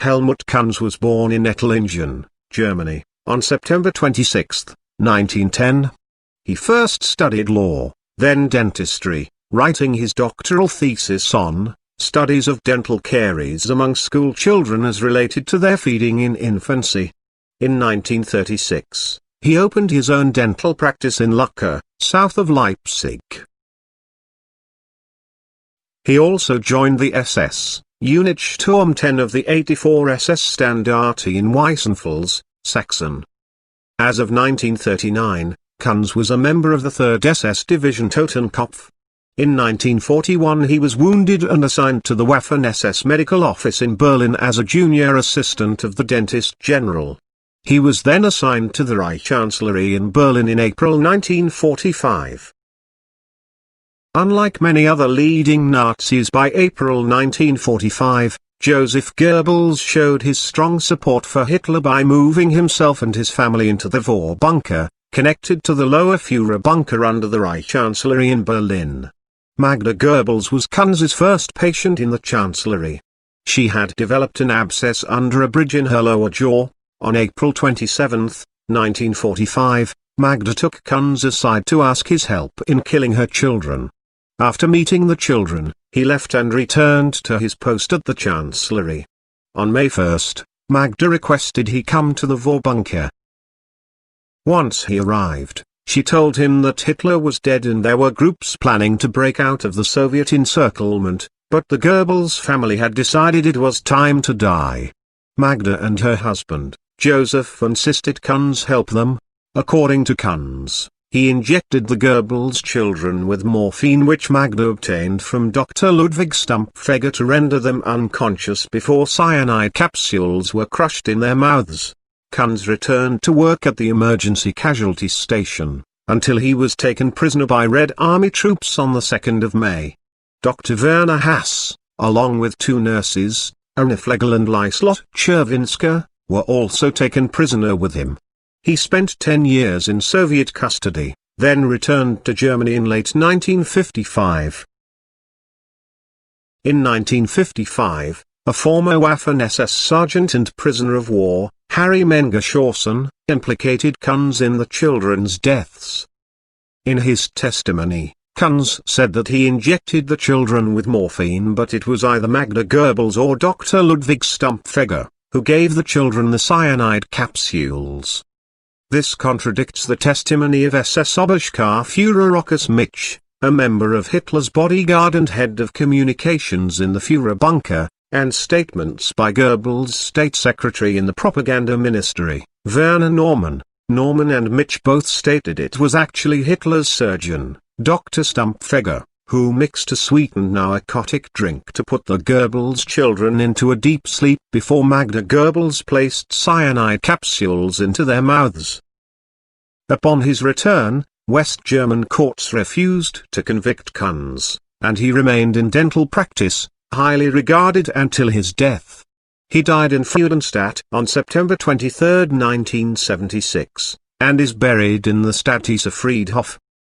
Helmut Kunz was born in Ettlingen, Germany, on September 26, 1910. He first studied law, then dentistry, writing his doctoral thesis on studies of dental caries among school children as related to their feeding in infancy. In 1936, he opened his own dental practice in Lucca, south of Leipzig. He also joined the SS, Unit Sturm 10 of the 84 SS Standarte in Weissenfels, Sachsen. As of 1939, Kunz was a member of the 3rd SS Division Totenkopf. In 1941 he was wounded and assigned to the Waffen-SS Medical Office in Berlin as a junior assistant of the Dentist General. He was then assigned to the Reichskanzlei in Berlin in April 1945. Unlike many other leading Nazis, by April 1945, Joseph Goebbels showed his strong support for Hitler by moving himself and his family into the Vorbunker, connected to the lower Führer bunker under the Reichskanzlei in Berlin. Magda Goebbels was Kunz's first patient in the Chancellery. She had developed an abscess under a bridge in her lower jaw. On April 27, 1945, Magda took Kunz aside to ask his help in killing her children. After meeting the children, he left and returned to his post at the Chancellery. On May 1, Magda requested he come to the Vorbunker. Once he arrived, she told him that Hitler was dead and there were groups planning to break out of the Soviet encirclement, but the Goebbels family had decided it was time to die. Magda and her husband, Joseph, insisted Kunz help them. According to Kunz, he injected the Goebbels children with morphine which Magda obtained from Dr. Ludwig Stumpfegger to render them unconscious before cyanide capsules were crushed in their mouths. Kunz returned to work at the emergency casualty station, until he was taken prisoner by Red Army troops on the 2nd of May. Dr. Werner Haas, along with 2 nurses, Anna Flegel and Liselot Chervinska, were also taken prisoner with him. He spent 10 years in Soviet custody, then returned to Germany in late 1955. In 1955, a former Waffen-SS sergeant and prisoner of war, Harry Mengershausen, implicated Kunz in the children's deaths. In his testimony, Kunz said that he injected the children with morphine, but it was either Magda Goebbels or Dr. Ludwig Stumpfegger who gave the children the cyanide capsules. This contradicts the testimony of SS Oberscharführer Rochus Mitch, a member of Hitler's bodyguard and head of communications in the Führer bunker, and statements by Goebbels' state secretary in the propaganda ministry, Werner Norman. Norman and Mitch both stated it was actually Hitler's surgeon, Dr. Stumpfegger, who mixed a sweetened narcotic drink to put the Goebbels children into a deep sleep before Magda Goebbels placed cyanide capsules into their mouths. Upon his return, West German courts refused to convict Kunz, and he remained in dental practice, highly regarded until his death. He died in Freudenstadt on September 23, 1976, and is buried in the Stadtdieser Friedhof,